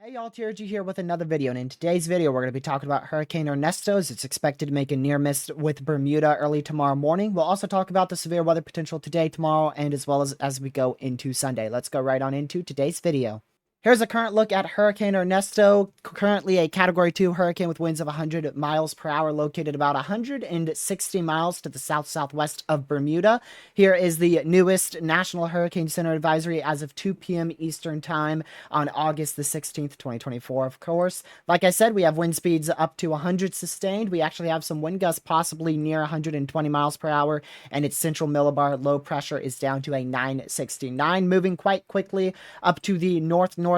Hey y'all, TRG here with another video, and in today's video we're going to be talking about Hurricane Ernesto. It's expected to make a near miss with Bermuda early tomorrow morning. We'll also talk about the severe weather potential today, tomorrow, and as well as we go into Sunday. Let's go right on into today's video. Here's a current look at Hurricane Ernesto, currently a Category 2 hurricane with winds of 100 miles per hour, located about 160 miles to the south-southwest of Bermuda. Here is the newest National Hurricane Center advisory as of 2 p.m. Eastern Time on August the 16th, 2024, of course. Like I said, we have wind speeds up to 100 sustained. We actually have some wind gusts possibly near 120 miles per hour, and its central millibar low pressure is down to a 969, moving quite quickly up to the northeast,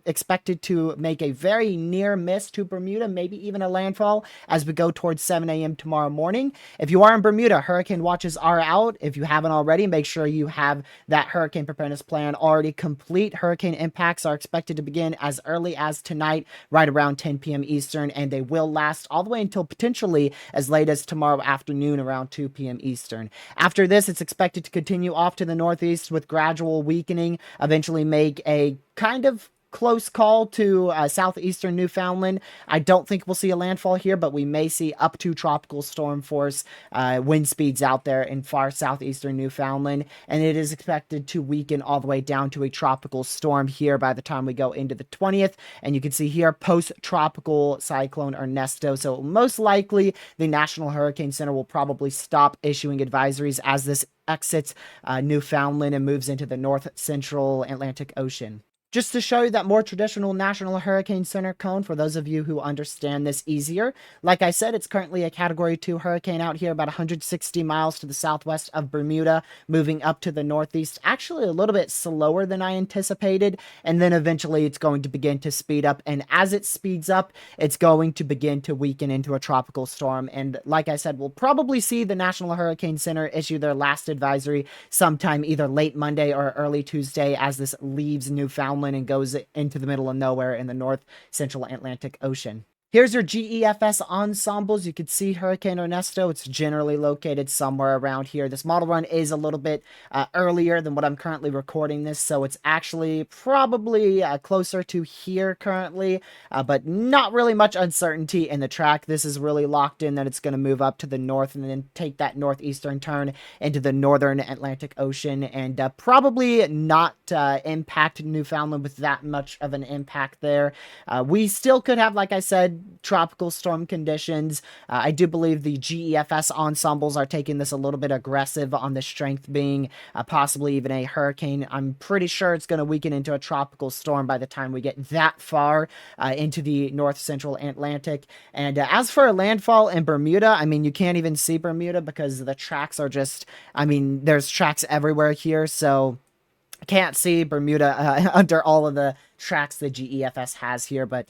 expected to make a very near miss to Bermuda, maybe even a landfall as we go towards 7 a.m. tomorrow morning. If you are in Bermuda, hurricane watches are out. If you haven't already, make sure you have that hurricane preparedness plan already complete. Hurricane impacts are expected to begin as early as tonight, right around 10 p.m. Eastern, and they will last all the way until potentially as late as tomorrow afternoon around 2 p.m. Eastern. After this, it's expected to continue off to the northeast with gradual weakening, eventually make a kind of close call to southeastern Newfoundland. I don't think we'll see a landfall here, but we may see up to tropical storm force wind speeds out there in far southeastern Newfoundland, and it is expected to weaken all the way down to a tropical storm here by the time we go into the 20th. And you can see here post-tropical cyclone Ernesto. So most likely the National Hurricane Center will probably stop issuing advisories as this exits Newfoundland and moves into the north central Atlantic Ocean. Just to show you that more traditional National Hurricane Center cone, for those of you who understand this easier, like I said, it's currently a Category 2 hurricane out here about 160 miles to the southwest of Bermuda, moving up to the northeast, actually a little bit slower than I anticipated, and then eventually it's going to begin to speed up, and as it speeds up, it's going to begin to weaken into a tropical storm, and like I said, we'll probably see the National Hurricane Center issue their last advisory sometime either late Monday or early Tuesday as this leaves Newfoundland and goes into the middle of nowhere in the north central Atlantic Ocean. Here's your GEFS ensembles. You can see Hurricane Ernesto. It's generally located somewhere around here. This model run is a little bit earlier than what I'm currently recording this, so it's actually probably closer to here currently, but not really much uncertainty in the track. This is really locked in that it's going to move up to the north and then take that northeastern turn into the northern Atlantic Ocean and probably not impact Newfoundland with that much of an impact there. We still could have, like I said, tropical storm conditions. I do believe the GEFS ensembles are taking this a little bit aggressive on the strength being possibly even a hurricane. I'm pretty sure it's going to weaken into a tropical storm by the time we get that far into the north central Atlantic. And as for a landfall in Bermuda, I mean, you can't even see Bermuda because the tracks are just, I mean, there's tracks everywhere here, so can't see Bermuda under all of the tracks the GEFS has here, but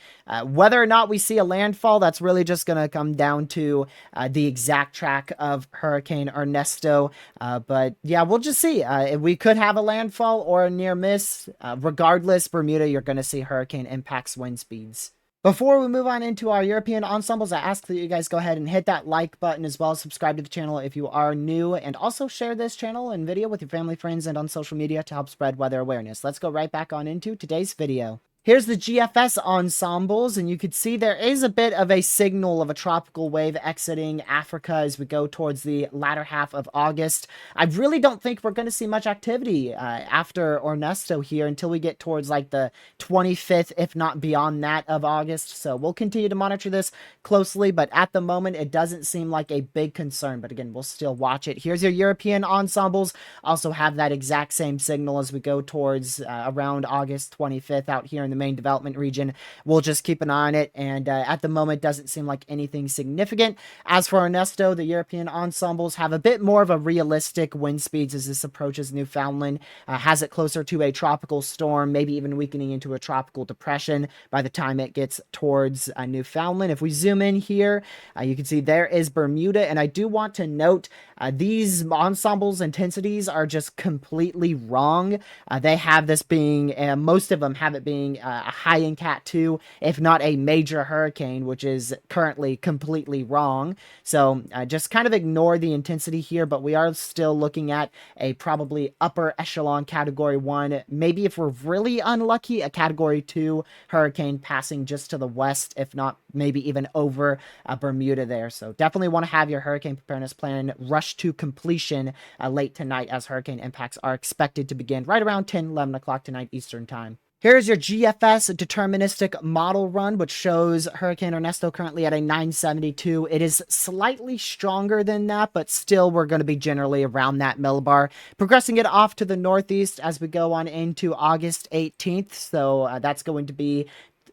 whether or not we see a landfall, that's really just going to come down to the exact track of Hurricane Ernesto. But yeah, we'll just see. We could have a landfall or a near miss. Regardless, Bermuda, you're going to see hurricane impacts wind speeds. Before we move on into our European ensembles, I ask that you guys go ahead and hit that like button as well as subscribe to the channel if you are new, and also share this channel and video with your family, friends, and on social media to help spread weather awareness. Let's go right back on into today's video. Here's the GFS ensembles, and you can see there is a bit of a signal of a tropical wave exiting Africa as we go towards the latter half of August. I really don't think we're going to see much activity after Ernesto here until we get towards like the 25th, if not beyond that, of August. So we'll continue to monitor this closely, but at the moment, it doesn't seem like a big concern. But again, we'll still watch it. Here's your European ensembles. Also have that exact same signal as we go towards around August 25th out here in the main development region. We'll just keep an eye on it, and at the moment doesn't seem like anything significant. As for Ernesto, the European ensembles have a bit more of a realistic wind speeds as this approaches Newfoundland, has it closer to a tropical storm, maybe even weakening into a tropical depression by the time it gets towards Newfoundland. If we zoom in here, you can see there is Bermuda, and I do want to note these ensembles intensities are just completely wrong. They have this being, most of them have it being a high-end Cat 2, if not a major hurricane, which is currently completely wrong. So just kind of ignore the intensity here, but we are still looking at a probably upper echelon Category 1. Maybe if we're really unlucky, a Category 2 hurricane passing just to the west, if not maybe even over Bermuda there. So definitely want to have your hurricane preparedness plan rush to completion late tonight, as hurricane impacts are expected to begin right around 10, 11 o'clock tonight Eastern time. Here's your GFS deterministic model run, which shows Hurricane Ernesto currently at a 972. It is slightly stronger than that, but still we're going to be generally around that millibar. Progressing it off to the northeast as we go on into August 18th. So that's going to be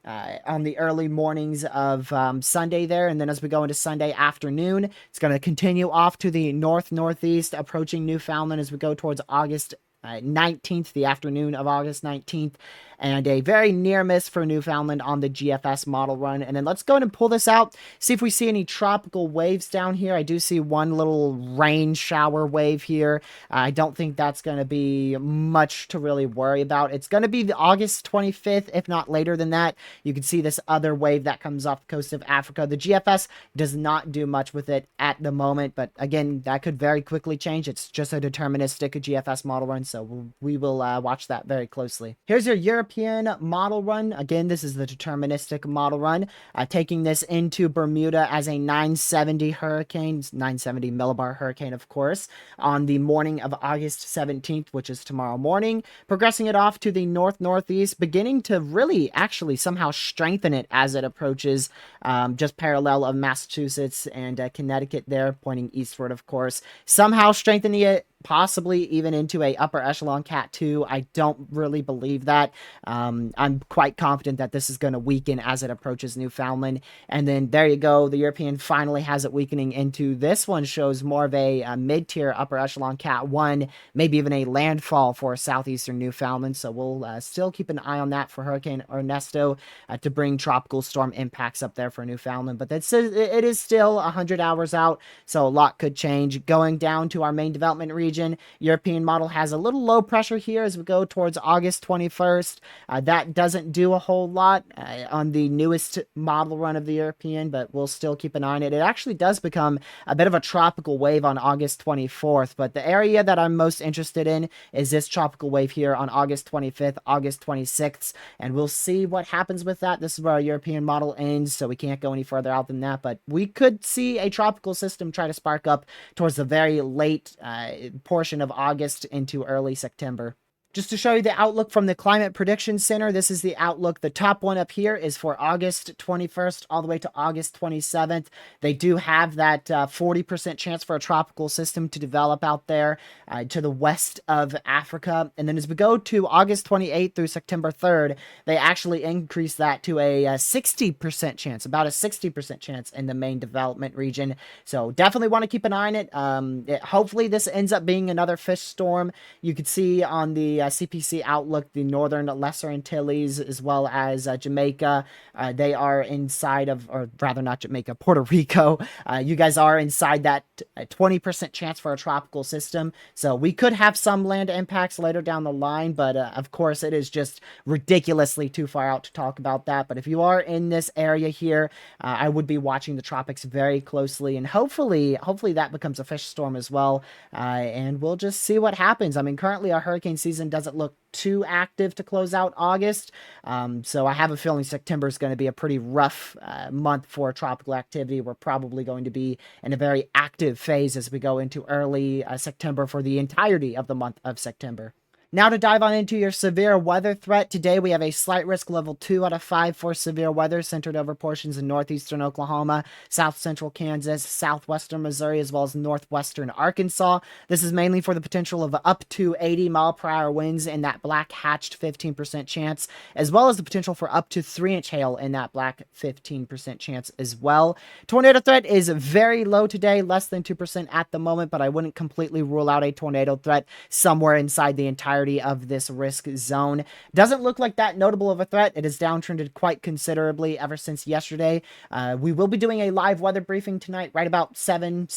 on the early mornings of Sunday there. And then as we go into Sunday afternoon, it's going to continue off to the northeast, approaching Newfoundland as we go towards August 19th, the afternoon of August 19th, and a very near miss for Newfoundland on the GFS model run. And then let's go ahead and pull this out, see if we see any tropical waves down here. I do see one little rain shower wave here. I don't think that's going to be much to really worry about. It's going to be the August 25th, if not later than that. You can see this other wave that comes off the coast of Africa. The GFS does not do much with it at the moment, but again, that could very quickly change. It's just a deterministic GFS model run, so we will watch that very closely. Here's your European model run. Again, this is the deterministic model run, taking this into Bermuda as a 970 hurricane, 970 millibar hurricane, of course, on the morning of August 17th, which is tomorrow morning, progressing it off to the northeast, beginning to really actually somehow strengthen it as it approaches just parallel of Massachusetts and Connecticut there, pointing eastward, of course, somehow strengthening it possibly even into a upper echelon Cat 2. I don't really believe that. I'm quite confident that this is going to weaken as it approaches Newfoundland. And then there you go. The European finally has it weakening into, this one shows more of a mid-tier upper echelon Cat 1, maybe even a landfall for southeastern Newfoundland. So we'll still keep an eye on that for Hurricane Ernesto to bring tropical storm impacts up there for Newfoundland. But it is still 100 hours out, so a lot could change. Going down to our main development region, European model has a little low pressure here as we go towards August 21st. That doesn't do a whole lot on the newest model run of the European, but we'll still keep an eye on it. It actually does become a bit of a tropical wave on August 24th, but the area that I'm most interested in is this tropical wave here on August 25th, August 26th, and we'll see what happens with that. This is where our European model ends, so we can't go any further out than that, but we could see a tropical system try to spark up towards the very late portion of August into early September. Just to show you the outlook from the Climate Prediction Center, this is the outlook. The top one up here is for August 21st all the way to August 27th. They do have that 40% chance for a tropical system to develop out there to the west of Africa. And then as we go to August 28th through September 3rd, they actually increase that to a 60% chance, about a 60% chance in the main development region. So definitely want to keep an eye on it. Hopefully this ends up being another fish storm. You can see on the CPC outlook, the Northern Lesser Antilles, as well as Jamaica, they are inside of, or rather not Jamaica, Puerto Rico. You guys are inside that 20% chance for a tropical system. So we could have some land impacts later down the line, but of course it is just ridiculously too far out to talk about that. But if you are in this area here, I would be watching the tropics very closely, and hopefully that becomes a fish storm as well. And we'll just see what happens. I mean, currently our hurricane season doesn't look too active to close out August. So I have a feeling September is going to be a pretty rough month for tropical activity. We're probably going to be in a very active phase as we go into early September for the entirety of the month of September. Now to dive on into your severe weather threat. Today we have a slight risk level 2 out of 5 for severe weather centered over portions in northeastern Oklahoma, south central Kansas, southwestern Missouri, as well as northwestern Arkansas. This is mainly for the potential of up to 80-mile-per-hour winds in that black hatched 15% chance, as well as the potential for up to 3-inch hail in that black 15% chance as well. Tornado threat is very low today, less than 2% at the moment, but I wouldn't completely rule out a tornado threat somewhere inside the entire entirety of this risk zone. Doesn't look like that notable of a threat. It has downtrended quite considerably ever since yesterday. We will be doing a live weather briefing tonight, right about 7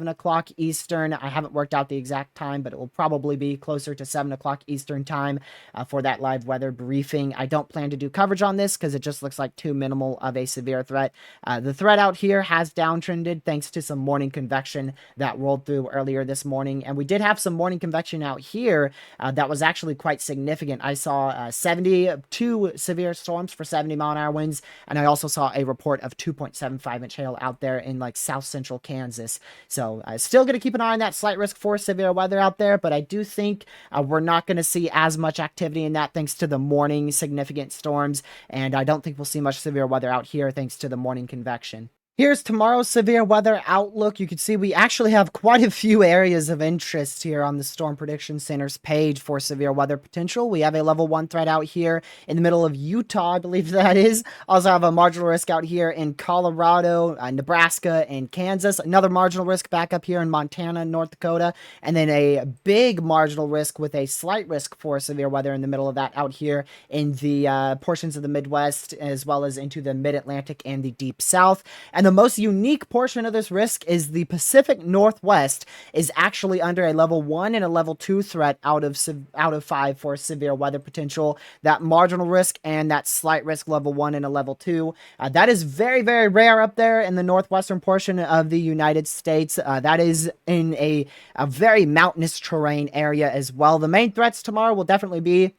o'clock Eastern. I haven't worked out the exact time, but it will probably be closer to 7 o'clock Eastern time for that live weather briefing. I don't plan to do coverage on this because it just looks like too minimal of a severe threat. The threat out here has downtrended thanks to some morning convection that rolled through earlier this morning, and we did have some morning convection out here that was actually quite significant. I saw 72 severe storms for 70-mile-an-hour winds, and I also saw a report of 2.75-inch hail out there in like south central Kansas. So still going to keep an eye on that slight risk for severe weather out there, but I do think we're not going to see as much activity in that thanks to the morning significant storms, and I don't think we'll see much severe weather out here thanks to the morning convection. Here's tomorrow's severe weather outlook. You can see we actually have quite a few areas of interest here on the Storm Prediction Center's page for severe weather potential. We have a level 1 threat out here in the middle of Utah, I believe that is. Also have a marginal risk out here in Colorado, Nebraska, and Kansas. Another marginal risk back up here in Montana, North Dakota. And then a big marginal risk with a slight risk for severe weather in the middle of that out here in the portions of the Midwest, as well as into the Mid-Atlantic and the Deep South. And the most unique portion of this risk is the Pacific Northwest is actually under a level 1 and a level 2 threat out of 5 for severe weather potential. That marginal risk and that slight risk level 1 and a level 2. That is very, very rare up there in the northwestern portion of the United States. That is in a very mountainous terrain area as well. The main threats tomorrow will definitely be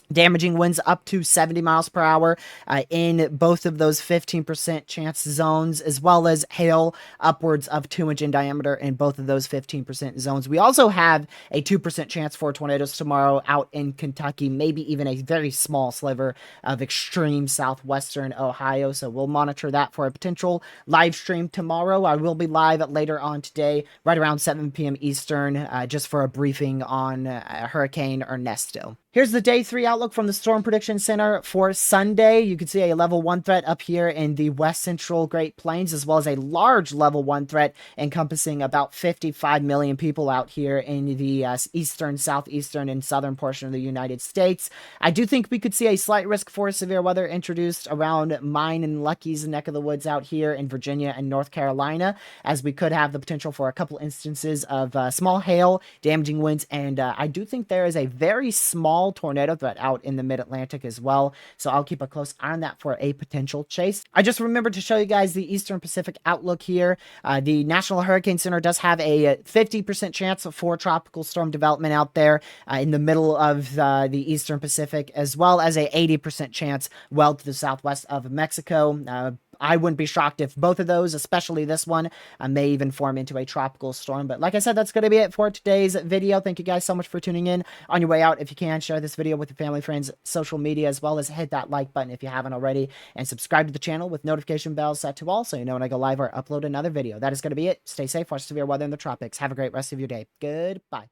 damaging winds up to 70 miles per hour in both of those 15% chance zones, as well as hail upwards of 2-inch in diameter in both of those 15% zones. We also have a 2% chance for tornadoes tomorrow out in Kentucky, maybe even a very small sliver of extreme southwestern Ohio. So we'll monitor that for a potential live stream tomorrow. I will be live later on today, right around 7 p.m. Eastern, just for a briefing on Hurricane Ernesto. Here's the day 3 outlook from the Storm Prediction Center for Sunday. You can see a level 1 threat up here in the west central Great Plains, as well as a large level 1 threat encompassing about 55 million people out here in the eastern, southeastern, and southern portion of the United States. I do think we could see a slight risk for severe weather introduced around mine and Lucky's neck of the woods out here in Virginia and North Carolina, as we could have the potential for a couple instances of small hail, damaging winds, and I do think there is a very small tornado threat out in the mid-Atlantic as well, so I'll keep a close eye on that for a potential chase. I just remembered to show you guys the Eastern Pacific outlook here. The National Hurricane Center does have a 50% chance for tropical storm development out there in the middle of the Eastern Pacific, as well as a 80% chance well to the southwest of Mexico. I wouldn't be shocked if both of those, especially this one, may even form into a tropical storm. But like I said, that's going to be it for today's video. Thank you guys so much for tuning in. On your way out, if you can, share this video with your family, friends, social media, as well as hit that like button if you haven't already, and subscribe to the channel with notification bells set to all so you know when I go live or upload another video. That is going to be it. Stay safe, watch severe weather in the tropics. Have a great rest of your day. Goodbye.